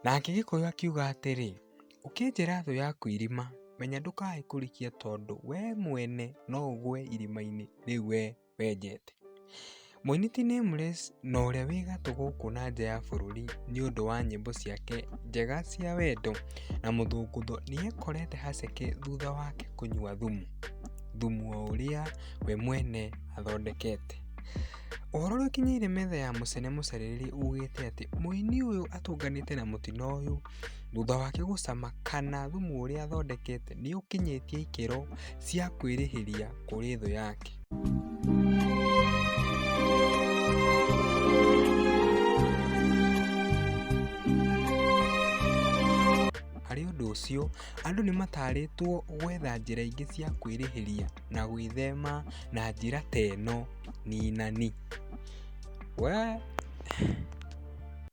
Nake Gĩkũyũ akiuga atĩrĩ, ũkĩenjera thũ yaku irima, menya ndũkae kũrikia tondũ we mwene no ũgwe irima-inĩ rĩu we wenjete. Mũini ti Nameless na ũrĩa wĩ gatũ gũkũ na nja ya bũrũri nĩ ũndũ wa nyĩmbo ciake njega cia wendo na mũthũngũtho nĩekorete haceke thutha wake kũnyua thumu o ũrĩa we mwene athondekete. Ũhoro ũrĩa ũkinyĩire metha ya Mũcene Mũcarĩrĩri ugĩte atĩ mũini ũyũ atũnganĩte na mũtino ũyũ thutha wake gũcama kana thumu ũrĩa athondekete nĩ ũkinyĩtie ikĩro cia kwĩrĩhĩria kũrĩ thũ yake. Harĩ ũndũ ũcio, andũ nĩ matarĩtwo gwetha njĩra ingĩ cia kwĩrĩhĩria na gwĩthema na njĩra ta ĩno ninani.